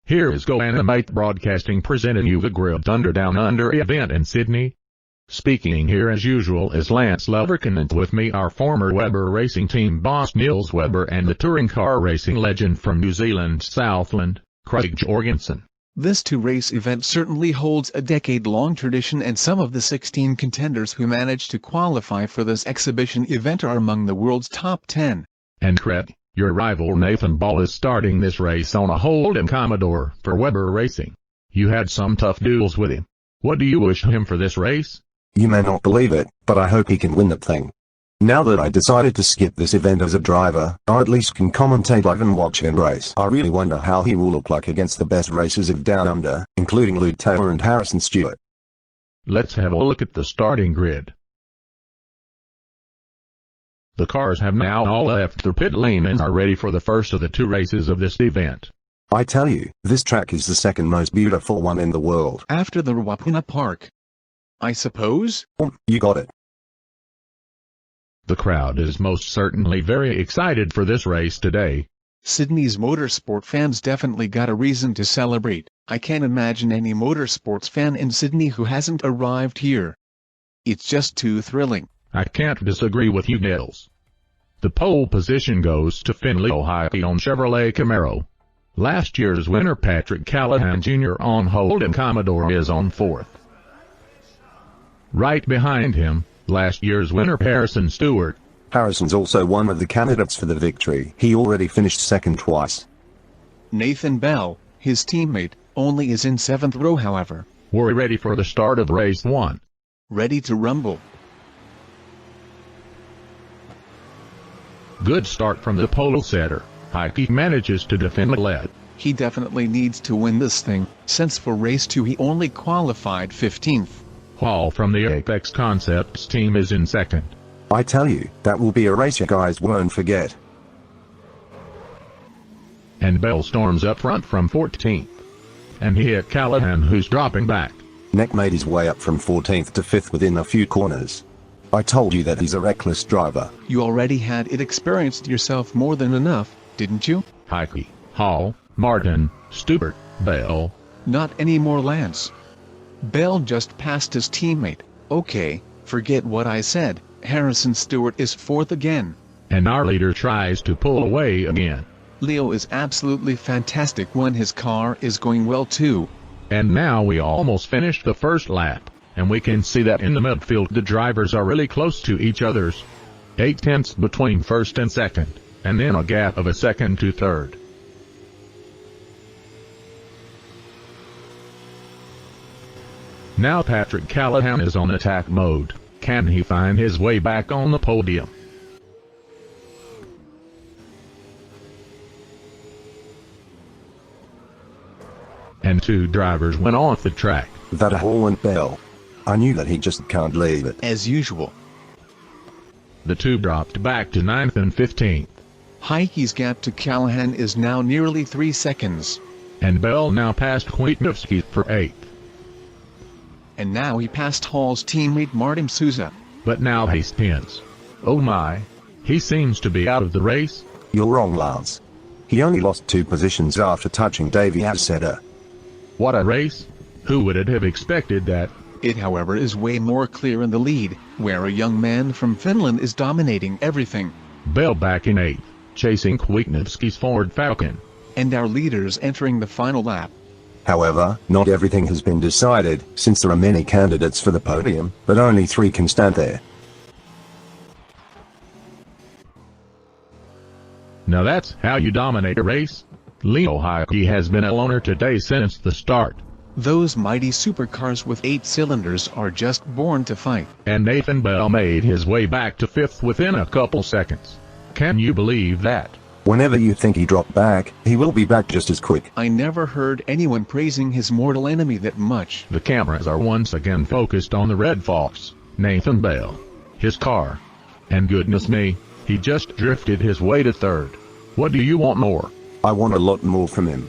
Here is GoAnimate Broadcasting presenting you the Grilled Thunder Down Under event in Sydney. Speaking here as usual is Lance Loverkin, and with me our former Weber Racing Team boss Niels Weber and the touring car racing legend from New Zealand Southland, Craig Jorgensen. This two-race event certainly holds a decade-long tradition, and some of the 16 contenders who managed to qualify for this exhibition event are among the world's top 10. And Craig, your rival Nathan Ball is starting this race on a Holden Commodore for Weber Racing. You had some tough duels with him. What do you wish him for this race? You may not believe it, but I hope he can win that thing. Now that I decided to skip this event as a driver, I at least can commentate live and watch him race. I really wonder how he will look like against the best racers of Down Under, including Luke Taylor and Harrison Stewart. Let's have a look at the starting grid. The cars have now all left the pit lane and are ready for the first of the two races of this event. I tell you, this track is the second most beautiful one in the world. After the Ruapuna Park, I suppose? You got it. The crowd is most certainly very excited for this race today. Sydney's motorsport fans definitely got a reason to celebrate. I can't imagine any motorsports fan in Sydney who hasn't arrived here. It's just too thrilling. I can't disagree with you, Niels. The pole position goes to Finley O'Haike on Chevrolet Camaro. Last year's winner Patrick Callahan Jr. on Holden Commodore is on fourth. Right behind him, last year's winner Harrison Stewart. Harrison's also one of the candidates for the victory. He already finished second twice. Nathan Bell, his teammate, only is in 7th row however. We're ready for the start of race 1. Ready to rumble. Good start from the pole setter. Heike manages to defend the lead. He definitely needs to win this thing, since for race 2 he only qualified 15th. Hall from the Apex Concepts team is in second. I tell you, that will be a race you guys won't forget. And Bell storms up front from 14th. And he hit Callahan, who's dropping back. Neck made his way up from 14th to 5th within a few corners. I told you that he's a reckless driver. You already had it experienced yourself more than enough, didn't you? Heike, Hall, Martin, Stewart, Bell. Not anymore, Lance. Bell just passed his teammate. Okay, forget what I said. Harrison Stewart is 4th again. And our leader tries to pull away again. Leo is absolutely fantastic when his car is going well too. And now we almost finished the first lap, and we can see that in the midfield the drivers are really close to each other's. 8 tenths between first and second, and then a gap of a second to third. Now Patrick Callahan is on attack mode. Can he find his way back on the podium? And two drivers went off the track. That Hall and Bell. I knew that he just can't leave it. As usual. The two dropped back to 9th and 15th. Heike's gap to Callahan is now nearly 3 seconds. And Bell now passed Kwiatkowski for 8th. And now he passed Hall's teammate Martin Souza. But now he's 10th. Oh my. He seems to be out of the race. You're wrong, Lance. He only lost 2 positions after touching Davy Asseter. What a race! Who would have expected that? It however is way more clear in the lead, where a young man from Finland is dominating everything. Bell back in 8th, chasing Kwiatkowski's Ford Falcon. And our leaders entering the final lap. However, not everything has been decided, since there are many candidates for the podium, but only 3 can stand there. Now that's how you dominate a race. Leo Heike has been a loner today since the start. Those mighty supercars with 8 cylinders are just born to fight. And Nathan Bell made his way back to 5th within a couple seconds. Can you believe that? Whenever you think he dropped back, he will be back just as quick. I never heard anyone praising his mortal enemy that much. The cameras are once again focused on the Red Fox, Nathan Bell, his car. And goodness me, he just drifted his way to 3rd. What do you want more? I want a lot more from him.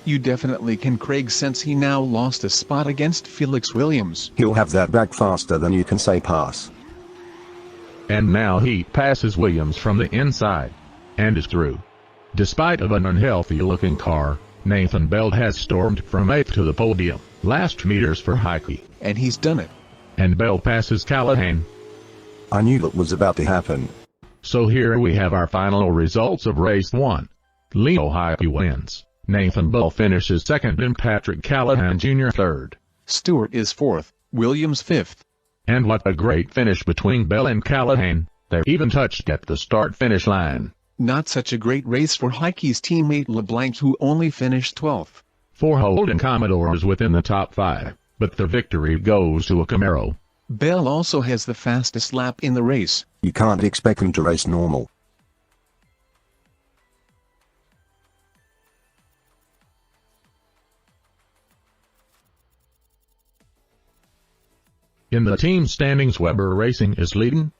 You definitely can, Craig, since he now lost a spot against Felix Williams. He'll have that back faster than you can say pass. And now he passes Williams from the inside. And is through. Despite of an unhealthy-looking car, Nathan Bell has stormed from 8th to the podium, last meters for Heike. And he's done it. And Bell passes Callahan. I knew that was about to happen. So here we have our final results of race 1. Leo Heike wins. Nathan Bell finishes 2nd and Patrick Callahan Jr. 3rd. Stewart is 4th, Williams 5th. And what a great finish between Bell and Callahan. They even touched at the start-finish line. Not such a great race for Heike's teammate LeBlanc, who only finished 12th. 4 Holden Commodores within the top 5, but the victory goes to a Camaro. Bell also has the fastest lap in the race. You can't expect him to race normal. In the team standings, Weber Racing is leading.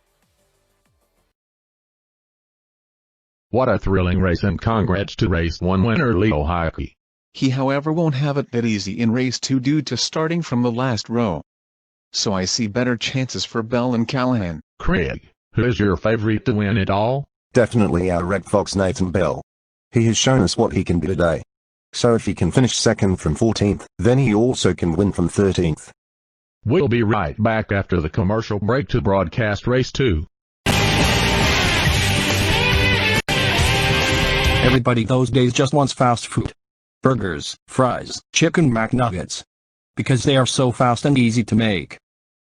What a thrilling race, and congrats to race 1 winner Leo Heike. He however won't have it that easy in race 2 due to starting from the last row. So I see better chances for Bell and Callahan. Craig, who is your favorite to win it all? Definitely our Red Fox Nathan Bell. He has shown us what he can do today. So if he can finish 2nd from 14th, then he also can win from 13th. We'll be right back after the commercial break to broadcast race 2. Everybody those days just wants fast food. Burgers, fries, chicken McNuggets. Because they are so fast and easy to make.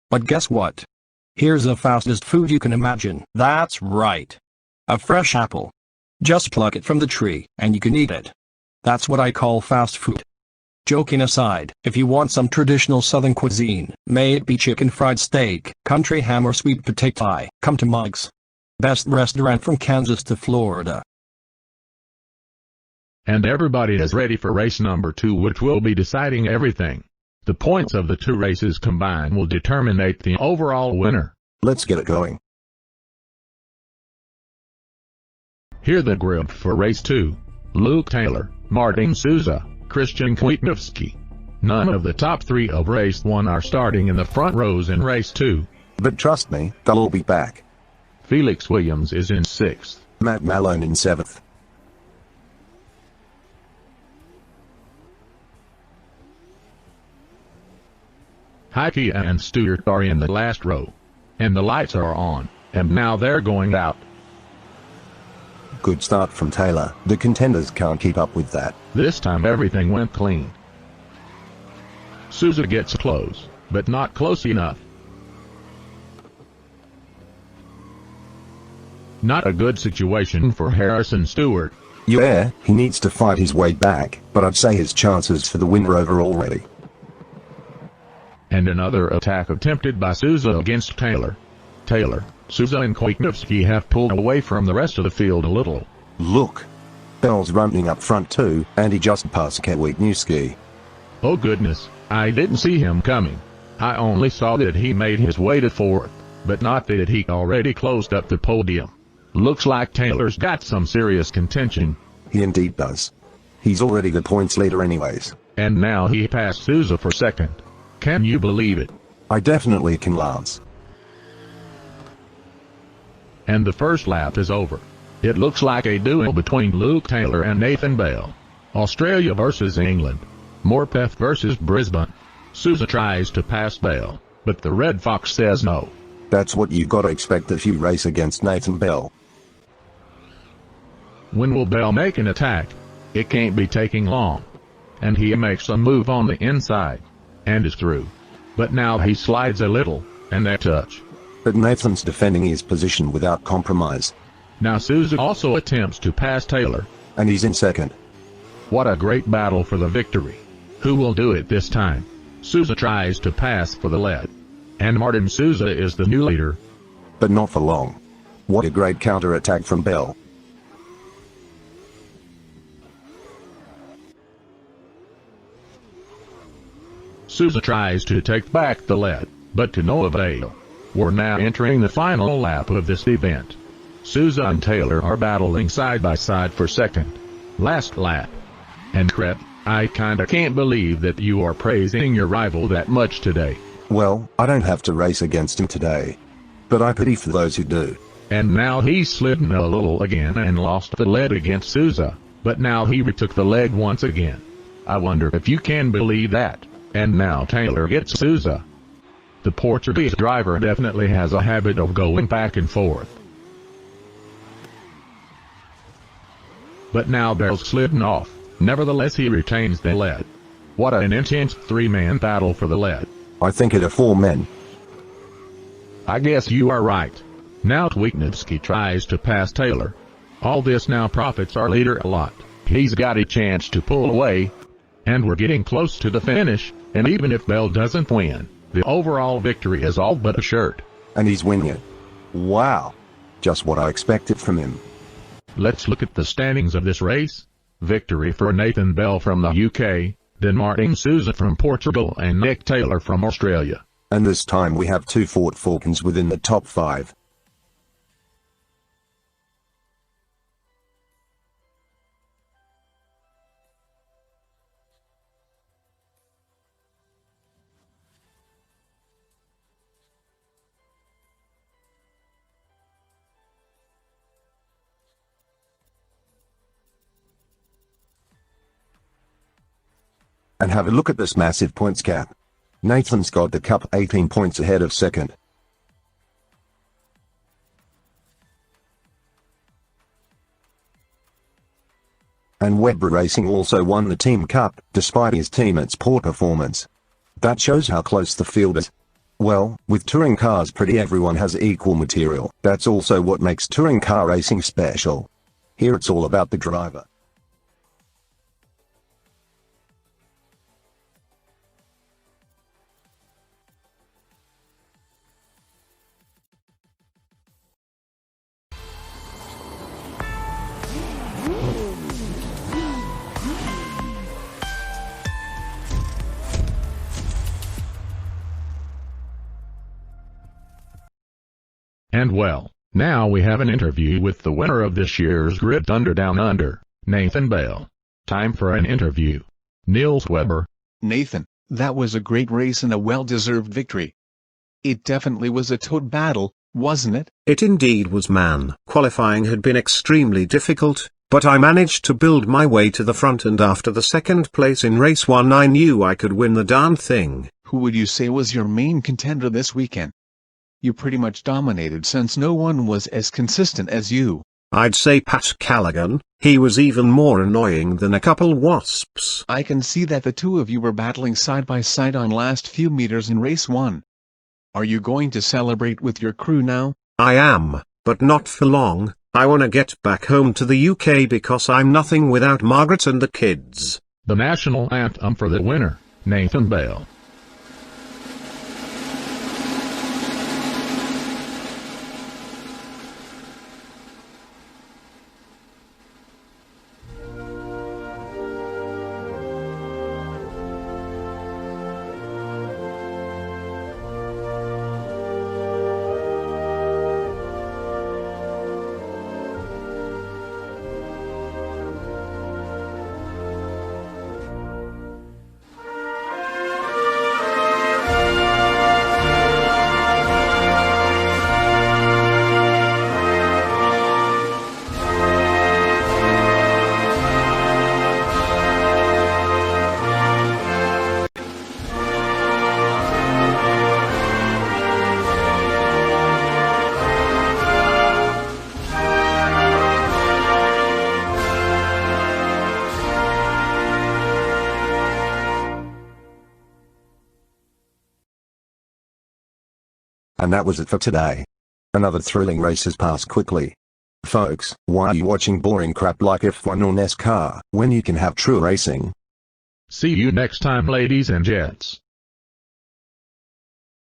But guess what? Here's the fastest food you can imagine. That's right. A fresh apple. Just pluck it from the tree, and you can eat it. That's what I call fast food. Joking aside, if you want some traditional southern cuisine, may it be chicken fried steak, country ham or sweet potato pie, come to Muggs. Best restaurant from Kansas to Florida. And everybody is ready for race number 2, which will be deciding everything. The points of the 2 races combined will determine the overall winner. Let's get it going. Here the grid for race 2. Luke Taylor, Martin Souza, Christian Kwiatkowski. None of the top 3 of race 1 are starting in the front rows in race 2. But trust me, they'll all be back. Felix Williams is in 6th. Matt Malone in 7th. Heike and Stewart are in the last row. And the lights are on, and now they're going out. Good start from Taylor. The contenders can't keep up with that. This time everything went clean. Souza gets close, but not close enough. Not a good situation for Harrison Stewart. Yeah, he needs to fight his way back, but I'd say his chances for the win are over already. And another attack attempted by Souza against Taylor. Taylor, Souza and Kwiatkowski have pulled away from the rest of the field a little. Look. Bell's running up front too, and he just passed Kwiatkowski. Oh goodness, I didn't see him coming. I only saw that he made his way to 4th, but not that he already closed up the podium. Looks like Taylor's got some serious contention. He indeed does. He's already the points leader anyways. And now he passed Souza for 2nd. Can you believe it? I definitely can, Lance. And the first lap is over. It looks like a duel between Luke Taylor and Nathan Bell. Australia versus England. Morpeth versus Brisbane. Souza tries to pass Bell, but the Red Fox says no. That's what you gotta expect if you race against Nathan Bell. When will Bell make an attack? It can't be taking long. And he makes a move on the inside. And is through. But now he slides a little, and they touch. But Nathan's defending his position without compromise. Now Souza also attempts to pass Taylor. And he's in 2nd. What a great battle for the victory. Who will do it this time? Souza tries to pass for the lead. And Martin Souza is the new leader. But not for long. What a great counter-attack from Bell. Souza tries to take back the lead, but to no avail. We're now entering the final lap of this event. Souza and Taylor are battling side by side for 2nd. Last lap. And Crep, I kinda can't believe that you are praising your rival that much today. Well, I don't have to race against him today. But I pity for those who do. And now he's slidden a little again and lost the lead against Souza. but now he retook the lead once again. I wonder if you can believe that. And now Taylor gets Souza. The Portuguese driver definitely has a habit of going back and forth. But now Bell's slidden off, nevertheless he retains the lead. What an intense three-man battle for the lead. I think it are 4 men. I guess you are right. Now Twiknevsky tries to pass Taylor. All this now profits our leader a lot. He's got a chance to pull away. And we're getting close to the finish, and even if Bell doesn't win, the overall victory is all but assured. And he's winning it. Wow. Just what I expected from him. Let's look at the standings of this race. Victory for Nathan Bell from the UK, then Martin Souza from Portugal and Nick Taylor from Australia. And this time we have 2 Ford Falcons within the top 5. And have a look at this massive points gap. Nathan's got the cup 18 points ahead of second. And Weber Racing also won the Team Cup, despite his teammates' poor performance. That shows how close the field is. Well, with touring cars pretty everyone has equal material. That's also what makes touring car racing special. Here it's all about the driver. And well, now we have an interview with the winner of this year's Grid Thunder Down Under, Nathan Bell. Time for an interview. Niels Weber. Nathan, that was a great race and a well-deserved victory. It definitely was a tough battle, wasn't it? It indeed was, man. Qualifying had been extremely difficult, but I managed to build my way to the front, and after the second place in race 1 I knew I could win the darn thing. Who would you say was your main contender this weekend? You pretty much dominated since no one was as consistent as you. I'd say Pat Callaghan. He was even more annoying than a couple wasps. I can see that the two of you were battling side by side on last few meters in race 1. Are you going to celebrate with your crew now? I am, but not for long. I wanna get back home to the UK because I'm nothing without Margaret and the kids. The national anthem for the winner, Nathan Bell. And that was it for today. Another thrilling race has passed quickly. Folks, why are you watching boring crap like F1 or NASCAR, when you can have true racing? See you next time, ladies and gents.